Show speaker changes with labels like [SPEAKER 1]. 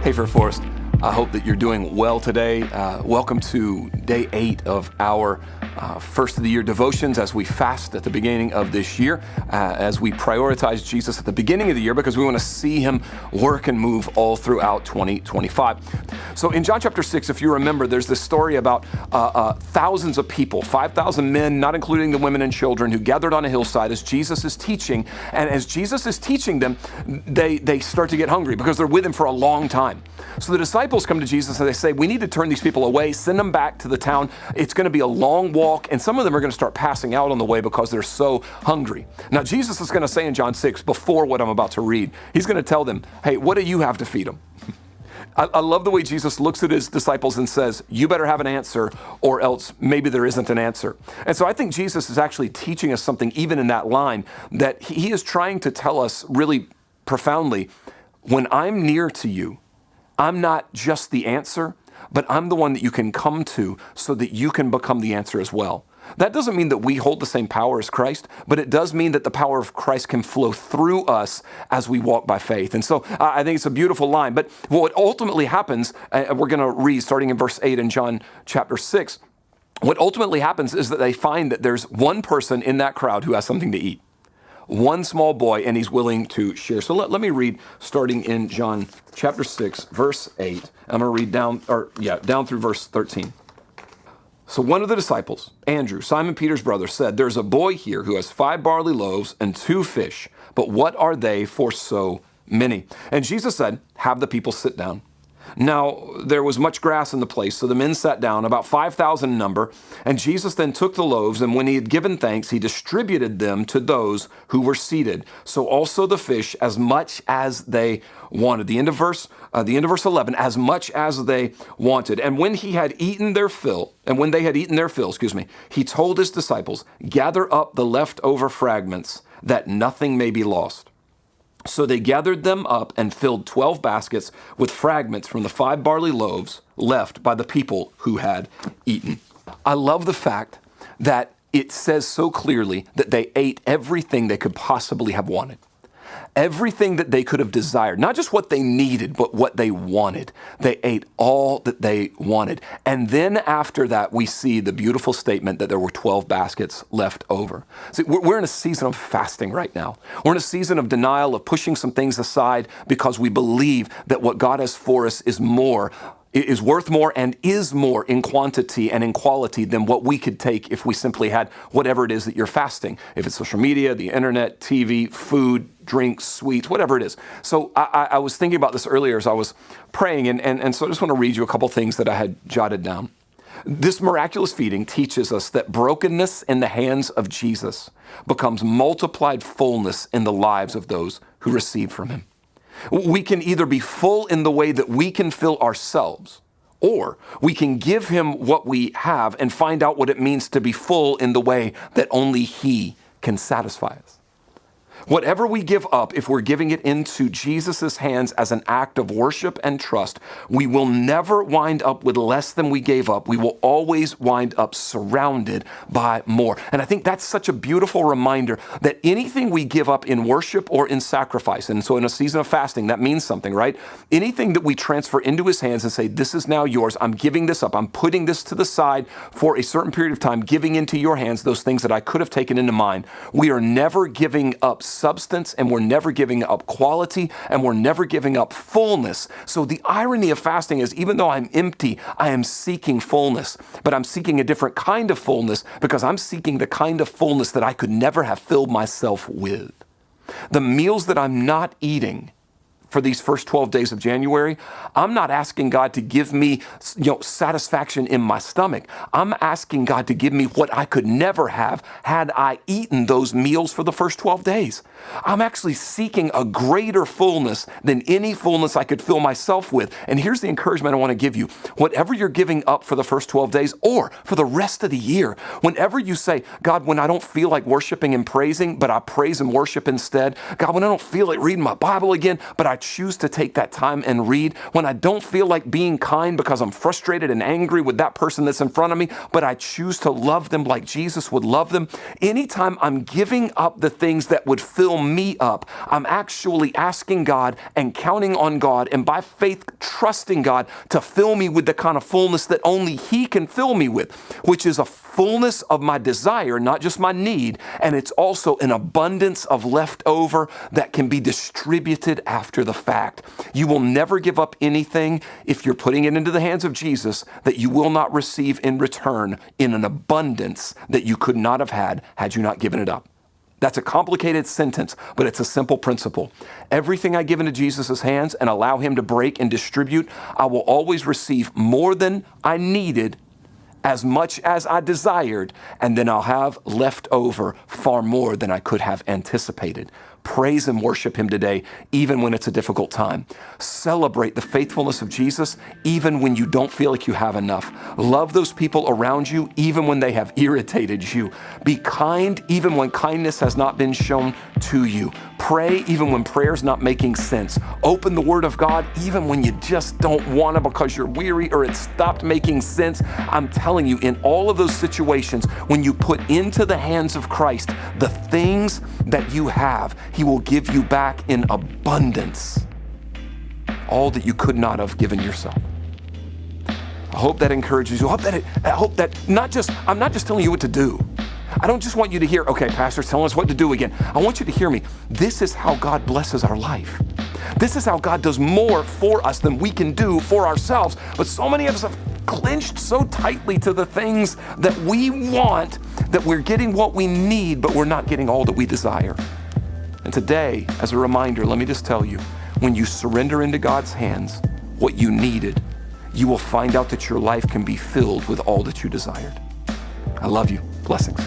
[SPEAKER 1] Hey, Fair Forest. I hope that you're doing well today. Welcome to day 8 of our first of the year devotions as we fast at the beginning of this year, as we prioritize Jesus at the beginning of the year because we want to see him work and move all throughout 2025. So in John chapter 6, if you remember, there's this story about thousands of people, 5,000 men, not including the women and children, who gathered on a hillside as Jesus is teaching. And as Jesus is teaching them, they start to get hungry because they're with him for a long time. So the disciples come to Jesus and they say, we need to turn these people away, send them back to the town. It's going to be a long walk, and some of them are going to start passing out on the way because they're so hungry. Now, Jesus is going to say in John 6, before what I'm about to read, he's going to tell them, hey, what do you have to feed them? I love the way Jesus looks at his disciples and says, you better have an answer or else maybe there isn't an answer. And so I think Jesus is actually teaching us something even in that line, that he is trying to tell us really profoundly, when I'm near to you, I'm not just the answer, but I'm the one that you can come to so that you can become the answer as well. That doesn't mean that we hold the same power as Christ, but it does mean that the power of Christ can flow through us as we walk by faith. And so I think it's a beautiful line. But what ultimately happens, we're going to read starting in verse 8 in John chapter 6, what ultimately happens is that they find that there's one person in that crowd who has something to eat. One small boy, and he's willing to share. So let me read starting in John chapter 6, verse 8. I'm going to read down through verse 13. So one of the disciples, Andrew, Simon Peter's brother, said, there's a boy here who has 5 barley loaves and 2 fish, but what are they for so many? And Jesus said, have the people sit down. Now, there was much grass in the place, so the men sat down, about 5,000 in number. And Jesus then took the loaves, and when he had given thanks, he distributed them to those who were seated. So also the fish, as much as they wanted. The end of verse 11, as much as they wanted. And when they had eaten their fill, he told his disciples, gather up the leftover fragments, that nothing may be lost. So they gathered them up and filled 12 baskets with fragments from the 5 barley loaves left by the people who had eaten. I love the fact that it says so clearly that they ate everything they could possibly have wanted. Everything that they could have desired, not just what they needed, but what they wanted. They ate all that they wanted. And then after that, we see the beautiful statement that there were 12 baskets left over. See, we're in a season of fasting right now. We're in a season of denial, of pushing some things aside because we believe that what God has for us is more, is worth more and is more in quantity and in quality than what we could take if we simply had whatever it is that you're fasting. If it's social media, the internet, TV, food, drinks, sweets, whatever it is. So I was thinking about this earlier as I was praying, and so I just want to read you a couple things that I had jotted down. This miraculous feeding teaches us that brokenness in the hands of Jesus becomes multiplied fullness in the lives of those who receive from him. We can either be full in the way that we can fill ourselves, or we can give him what we have and find out what it means to be full in the way that only he can satisfy us. Whatever we give up, if we're giving it into Jesus' hands as an act of worship and trust, we will never wind up with less than we gave up. We will always wind up surrounded by more. And I think that's such a beautiful reminder that anything we give up in worship or in sacrifice, and so in a season of fasting, that means something, right? Anything that we transfer into his hands and say, this is now yours, I'm giving this up, I'm putting this to the side for a certain period of time, giving into your hands those things that I could have taken into mine. We are never giving up substance, and we're never giving up quality, and we're never giving up fullness. So the irony of fasting is, even though I'm empty, I am seeking fullness, but I'm seeking a different kind of fullness because I'm seeking the kind of fullness that I could never have filled myself with. The meals that I'm not eating for these first 12 days of January, I'm not asking God to give me, satisfaction in my stomach. I'm asking God to give me what I could never have had I eaten those meals for the first 12 days. I'm actually seeking a greater fullness than any fullness I could fill myself with. And here's the encouragement I want to give you. Whatever you're giving up for the first 12 days or for the rest of the year, whenever you say, God, when I don't feel like worshiping and praising, but I praise and worship instead, God, when I don't feel like reading my Bible again, but I choose to take that time and read, when I don't feel like being kind because I'm frustrated and angry with that person that's in front of me, but I choose to love them like Jesus would love them, anytime I'm giving up the things that would fill me up, I'm actually asking God and counting on God, and by faith trusting God to fill me with the kind of fullness that only He can fill me with, which is a fullness of my desire, not just my need, and it's also an abundance of leftover that can be distributed after the fact. You will never give up anything if you're putting it into the hands of Jesus that you will not receive in return in an abundance that you could not have had you not given it up. That's a complicated sentence, but it's a simple principle. Everything I give into Jesus' hands and allow Him to break and distribute, I will always receive more than I needed, as much as I desired, and then I'll have left over far more than I could have anticipated. Praise and worship Him today, even when it's a difficult time. Celebrate the faithfulness of Jesus, even when you don't feel like you have enough. Love those people around you, even when they have irritated you. Be kind, even when kindness has not been shown to you. Pray, even when prayer's not making sense. Open the Word of God, even when you just don't want to because you're weary or it stopped making sense. I'm telling you, in all of those situations, when you put into the hands of Christ the things that you have, He will give you back in abundance all that you could not have given yourself. I hope that encourages you. I hope that I'm not just telling you what to do. I don't just want you to hear, okay, Pastor's telling us what to do again. I want you to hear me. This is how God blesses our life. This is how God does more for us than we can do for ourselves. But so many of us have clinched so tightly to the things that we want that we're getting what we need, but we're not getting all that we desire. And today, as a reminder, let me just tell you, when you surrender into God's hands what you needed, you will find out that your life can be filled with all that you desired. I love you. Blessings.